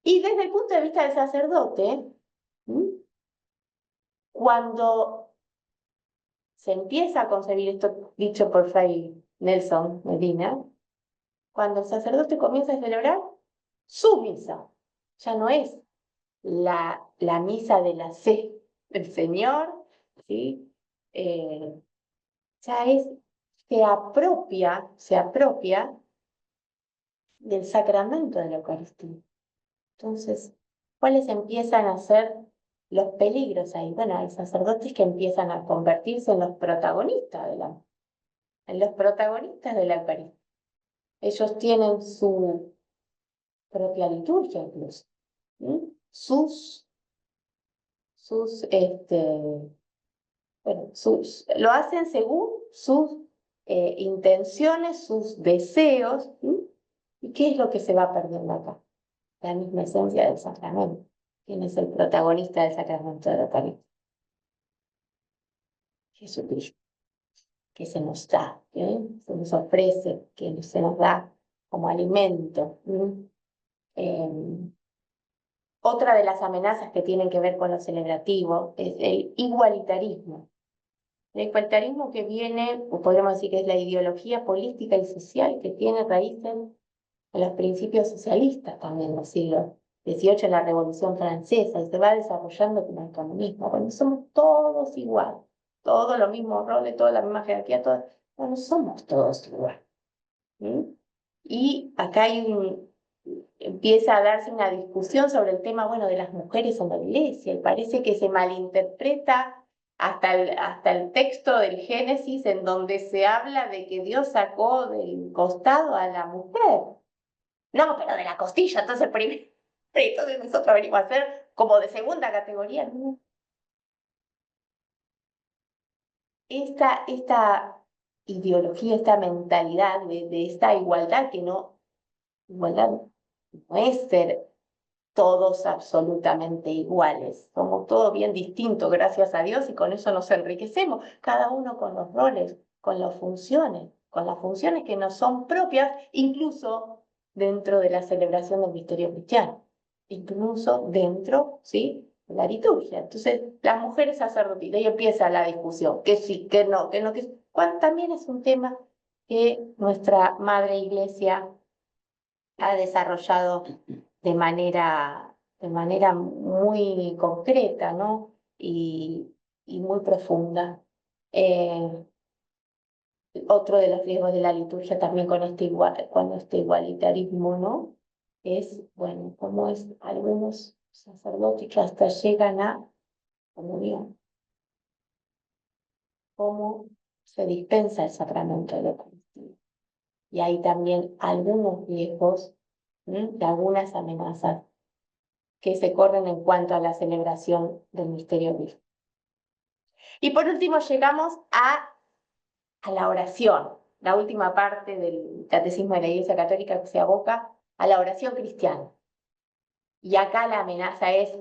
Y desde el punto de vista del sacerdote, ¿m? Cuando se empieza a concebir esto dicho por Fray Nelson Medina, cuando el sacerdote comienza a celebrar su misa. Ya no es la misa de la fe del Señor, ¿sí? Ya es, se apropia del sacramento de la Eucaristía. Entonces, ¿cuáles empiezan a ser los peligros ahí? Bueno, hay sacerdotes que empiezan a convertirse en los protagonistas en los protagonistas de la Eucaristía. Ellos tienen su propia liturgia incluso, ¿sí? Lo hacen según sus intenciones, sus deseos, ¿sí? ¿Y qué es lo que se va perdiendo acá? La misma esencia del sacramento. ¿Quién es el protagonista del sacramento de la Eucaristía? Jesucristo, que se nos da, se nos ofrece, que se nos da como alimento. Otra de las amenazas que tienen que ver con lo celebrativo es el igualitarismo. El igualitarismo que viene, o podríamos decir que es la ideología política y social que tiene raíces en los principios socialistas también del siglo XVIII, en la Revolución Francesa, y se va desarrollando como el comunismo. Bueno, somos todos iguales, todos los mismos roles, toda la misma jerarquía, todos, no somos todos iguales. Y acá empieza a darse una discusión sobre el tema, bueno, de las mujeres en la iglesia, y parece que se malinterpreta hasta el texto del Génesis, en donde se habla de que Dios sacó del costado a la mujer. No, pero de la costilla, entonces primero, entonces nosotros venimos a ser como de segunda categoría. ¿No? Esta ideología, esta mentalidad de esta igualdad, que no, igualdad no es ser todos absolutamente iguales, somos todos bien distintos, gracias a Dios, y con eso nos enriquecemos, cada uno con los roles, con las funciones que nos son propias, incluso dentro de la celebración del misterio cristiano, incluso dentro, ¿sí?, de la liturgia. Entonces, las mujeres sacerdotisas, y empieza la discusión, que sí, que no, también es un tema que nuestra Madre Iglesia ha desarrollado de manera muy concreta, ¿no? Y muy profunda. Otro de los riesgos de la liturgia también con este igualitarismo, ¿no? Es, bueno, cómo es algunos sacerdotes que hasta llegan a comunión, cómo se dispensa el sacramento de la Eucaristía. Y hay también algunos riesgos, de algunas amenazas que se corren en cuanto a la celebración del misterio vivo. Y por último llegamos a la oración, la última parte del Catecismo de la Iglesia Católica que se aboca a la oración cristiana. Y acá la amenaza es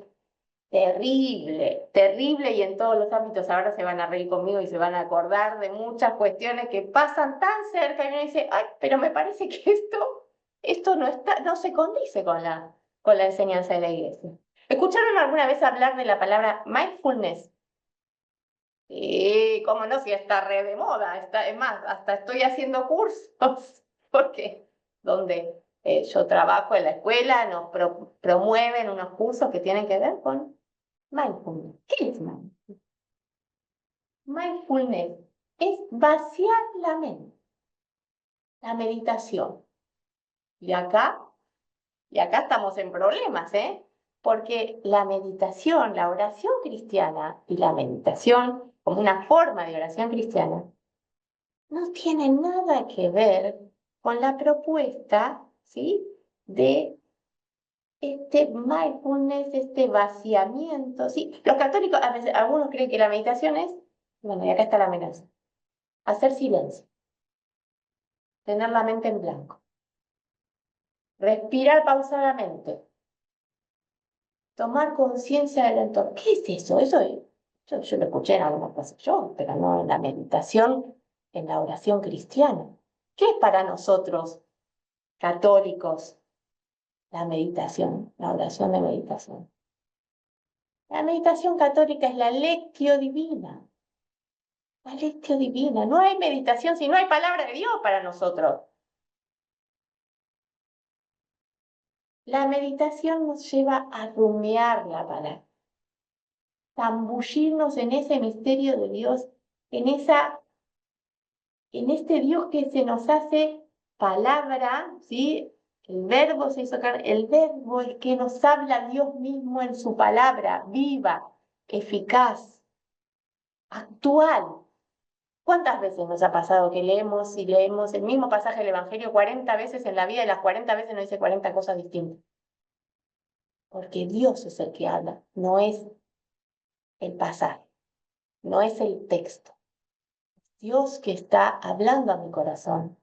terrible, terrible, y en todos los ámbitos ahora se van a reír conmigo y se van a acordar de muchas cuestiones que pasan tan cerca, y uno dice, ay, pero me parece que esto no se condice con la enseñanza de la Iglesia. ¿Escucharon alguna vez hablar de la palabra mindfulness? Sí, cómo no, si está re de moda, es más, hasta estoy haciendo cursos, porque donde yo trabajo en la escuela, nos promueven unos cursos que tienen que ver con mindfulness. ¿Qué es mindfulness? Mindfulness es vaciar la mente. La meditación. Y acá estamos en problemas, ¿eh? Porque la meditación, la oración cristiana y la meditación como una forma de oración cristiana no tiene nada que ver con la propuesta, ¿sí? De este mindfulness, este vaciamiento, ¿sí? Los católicos, a veces, algunos creen que la meditación es, bueno, y acá está la amenaza, hacer silencio, tener la mente en blanco, respirar pausadamente, tomar conciencia del entorno. ¿Qué es eso? Yo lo escuché en algunas cosas yo, pero no en la meditación, en la oración cristiana. ¿Qué es para nosotros, católicos, la meditación, la oración de meditación? La meditación católica es la lectio divina. La lectio divina. No hay meditación si no hay palabra de Dios para nosotros. La meditación nos lleva a rumiar la palabra, zambullirnos en ese misterio de Dios, en este Dios que se nos hace palabra, ¿sí? El verbo se hizo carne, el verbo es que nos habla Dios mismo en su palabra, viva, eficaz, actual. ¿Cuántas veces nos ha pasado que leemos y leemos el mismo pasaje del Evangelio 40 veces en la vida y las 40 veces nos dice 40 cosas distintas? Porque Dios es el que habla, no es el pasaje, no es el texto. Dios que está hablando a mi corazón.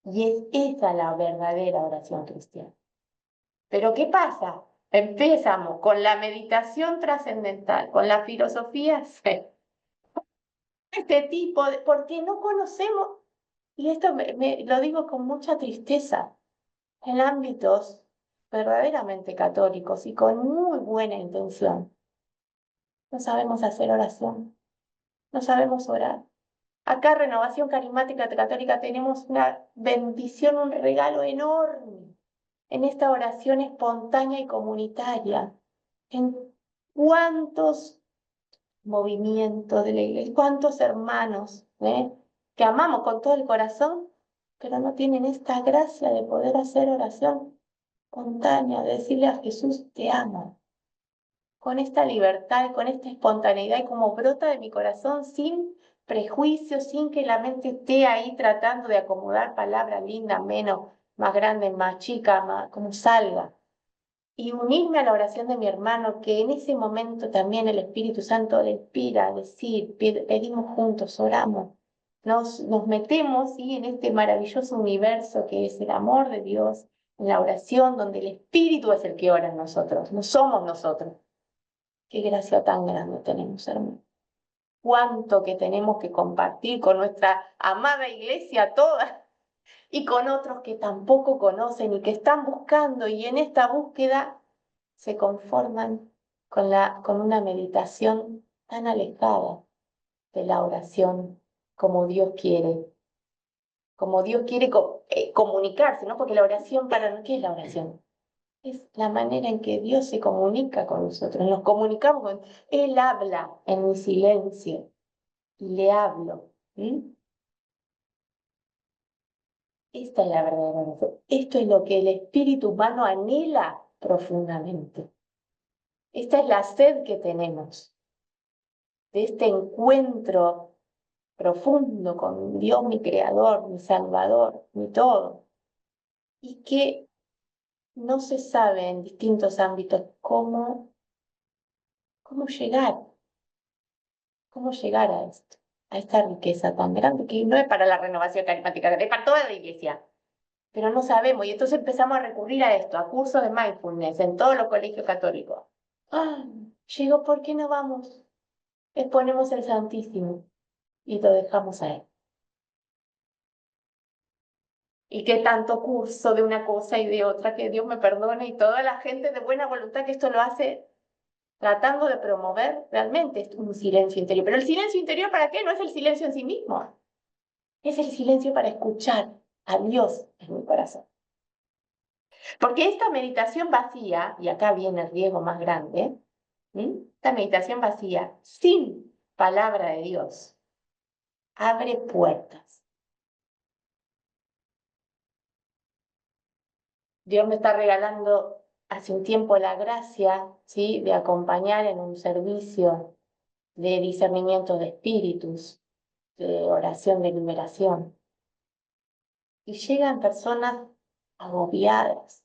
Y es esa la verdadera oración cristiana. Pero ¿qué pasa? Empezamos con la meditación trascendental, con la filosofía zen, este tipo de, porque no conocemos, y esto lo digo con mucha tristeza, en ámbitos verdaderamente católicos y con muy buena intención. No sabemos hacer oración, no sabemos orar. Acá, Renovación Carismática Católica, tenemos una bendición, un regalo enorme en esta oración espontánea y comunitaria. En cuántos movimientos de la iglesia, cuántos hermanos, que amamos con todo el corazón, pero no tienen esta gracia de poder hacer oración espontánea, de decirle a Jesús, te amo, con esta libertad, con esta espontaneidad y como brota de mi corazón sin prejuicios, sin que la mente esté ahí tratando de acomodar palabras lindas, menos, más grande, más chica, más, como salga. Y unirme a la oración de mi hermano, que en ese momento también el Espíritu Santo le inspira a decir, pedimos juntos, oramos, nos metemos ¿sí? en este maravilloso universo que es el amor de Dios, en la oración donde el Espíritu es el que ora en nosotros, no somos nosotros. Qué gracia tan grande tenemos, hermano. Cuánto que tenemos que compartir con nuestra amada iglesia toda y con otros que tampoco conocen y que están buscando y en esta búsqueda se conforman con una meditación tan alejada de la oración como Dios quiere, comunicarse, ¿no? Porque la oración ¿qué es la oración? Es la manera en que Dios se comunica con nosotros. Nos comunicamos con Él habla en mi silencio y le hablo. Esta es la verdadera oración. Esto es lo que el espíritu humano anhela profundamente. Esta es la sed que tenemos de este encuentro profundo con Dios, mi creador, mi salvador, mi todo. Y que no se sabe en distintos ámbitos cómo llegar. ¿Cómo llegar a esto? A esta riqueza tan grande que no es para la renovación carismática, es para toda la iglesia. Pero no sabemos, y entonces empezamos a recurrir a esto, a cursos de mindfulness en todos los colegios católicos. Ah, llegó, ¿por qué no vamos? Exponemos el Santísimo y lo dejamos a él. Y qué tanto curso de una cosa y de otra, que Dios me perdone, y toda la gente de buena voluntad que esto lo hace tratando de promover realmente un silencio interior. Pero el silencio interior, ¿para qué? No es el silencio en sí mismo. Es el silencio para escuchar a Dios en mi corazón. Porque esta meditación vacía, y acá viene el riesgo más grande, esta meditación vacía, sin palabra de Dios, abre puertas. Dios me está regalando hace un tiempo la gracia, ¿sí?, de acompañar en un servicio de discernimiento de espíritus, de oración de liberación. Y llegan personas agobiadas,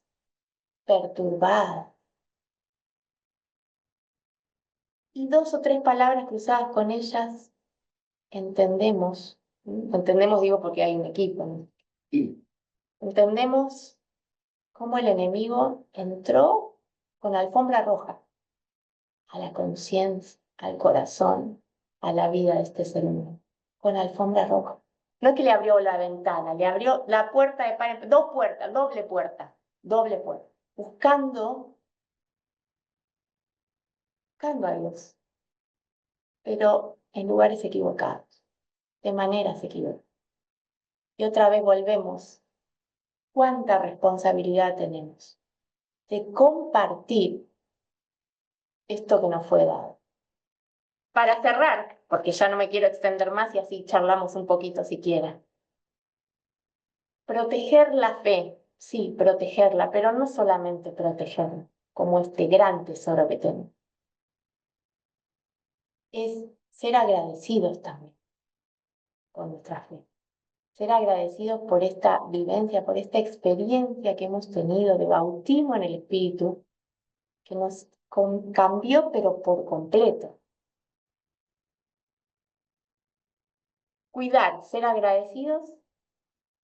perturbadas, y 2 o 3 palabras cruzadas con ellas entendemos, entendemos digo porque hay un equipo, ¿no? Entendemos cómo el enemigo entró con alfombra roja a la conciencia, al corazón, a la vida de este ser humano, con alfombra roja. No es que le abrió la ventana, le abrió la puerta de par en par, 2 puertas, doble puerta, buscando a Dios, pero en lugares equivocados, de maneras equivocadas. Y otra vez volvemos. ¿Cuánta responsabilidad tenemos de compartir esto que nos fue dado? Para cerrar, porque ya no me quiero extender más y así charlamos un poquito si quieren. Proteger la fe, sí, protegerla, pero no solamente protegerla, como este gran tesoro que tenemos. Es ser agradecidos también con nuestra fe. Ser agradecidos por esta vivencia, por esta experiencia que hemos tenido de bautismo en el Espíritu, que nos cambió, pero por completo. Cuidar, ser agradecidos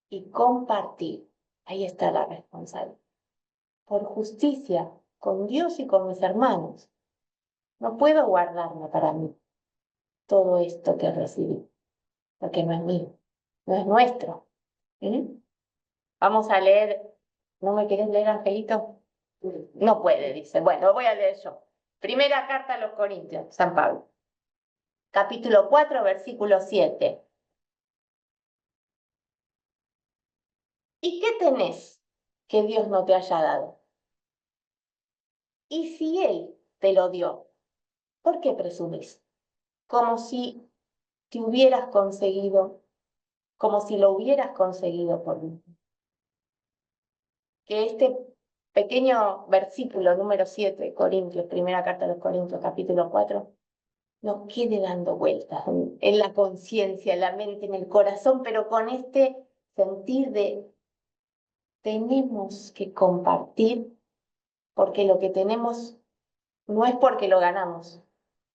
y compartir. Ahí está la responsabilidad. Por justicia, con Dios y con mis hermanos. No puedo guardarme para mí todo esto que recibí, porque no es mío, no es nuestro. Vamos a leer. ¿No me querés leer, Angelito? No puede, dice. Bueno, voy a leer yo. Primera carta a los Corintios, San Pablo. Capítulo 4, versículo 7. ¿Y qué tenés que Dios no te haya dado? Y si Él te lo dio, ¿por qué presumís? Como si te hubieras conseguido, como si lo hubieras conseguido por mí. Que este pequeño versículo número 7, Corintios, primera carta a los Corintios, capítulo 4, nos quede dando vueltas en la conciencia, en la mente, en el corazón, pero con este sentir de tenemos que compartir, porque lo que tenemos no es porque lo ganamos,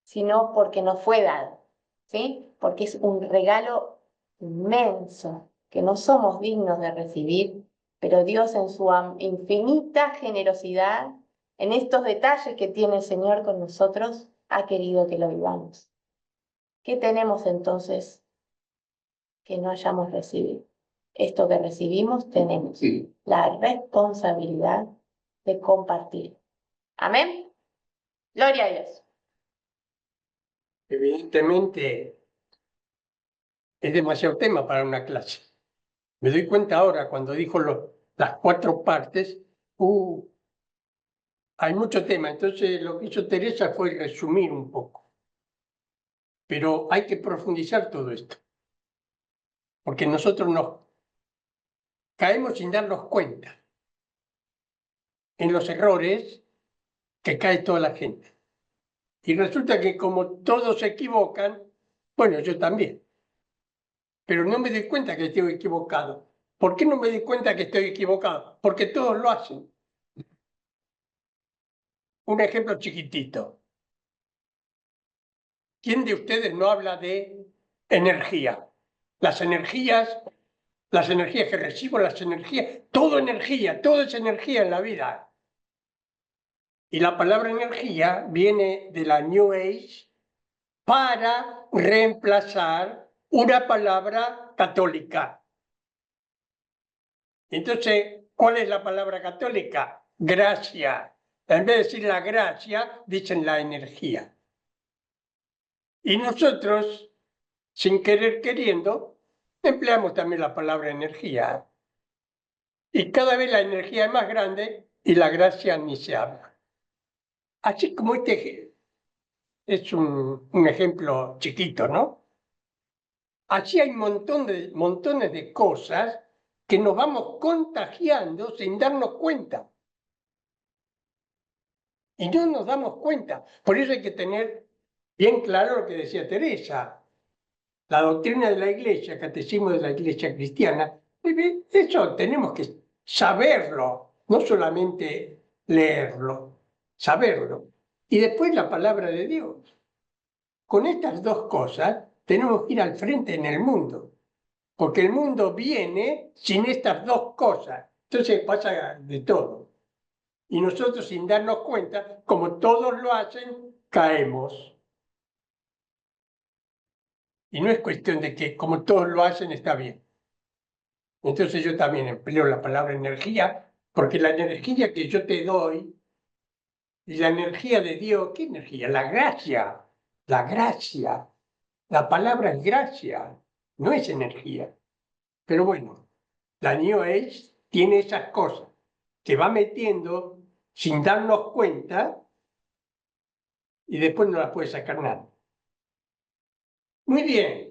sino porque nos fue dado, ¿sí? Porque es un regalo inmenso que no somos dignos de recibir, pero Dios en su infinita generosidad, en estos detalles que tiene el Señor con nosotros, ha querido que lo vivamos. ¿Qué tenemos entonces que no hayamos recibido? Esto que recibimos tenemos la responsabilidad de compartir. Amén. Gloria a Dios. Evidentemente es demasiado tema para una clase. Me doy cuenta ahora cuando dijo las 4 partes, hay mucho tema. Entonces lo que hizo Teresa fue resumir un poco. Pero hay que profundizar todo esto. Porque nosotros nos caemos sin darnos cuenta en los errores que cae toda la gente. Y resulta que como todos se equivocan, bueno, yo también. Pero no me doy cuenta que estoy equivocado. ¿Por qué no me doy cuenta que estoy equivocado? Porque todos lo hacen. Un ejemplo chiquitito. ¿Quién de ustedes no habla de energía? Las energías que recibo, todo es energía en la vida. Y la palabra energía viene de la New Age para reemplazar una palabra católica. Entonces, ¿cuál es la palabra católica? Gracia. En vez de decir la gracia, dicen la energía. Y nosotros, sin querer queriendo, empleamos también la palabra energía. Y cada vez la energía es más grande y la gracia ni se habla. Así como este es un ejemplo chiquito, ¿no? Así hay montones de cosas que nos vamos contagiando sin darnos cuenta. Y no nos damos cuenta. Por eso hay que tener bien claro lo que decía Teresa. La doctrina de la Iglesia, catecismo de la Iglesia cristiana, eso tenemos que saberlo, no solamente leerlo, saberlo. Y después la palabra de Dios. Con estas dos cosas tenemos que ir al frente en el mundo, porque el mundo viene sin estas dos cosas. Entonces pasa de todo. Y nosotros sin darnos cuenta, como todos lo hacen, caemos. Y no es cuestión de que como todos lo hacen está bien. Entonces yo también empleo la palabra energía, porque la energía que yo te doy y la energía de Dios, ¿qué energía? La gracia, la gracia. La palabra es gracia, no es energía. Pero bueno, la New Age tiene esas cosas que va metiendo sin darnos cuenta y después no las puede sacar nada. Muy bien.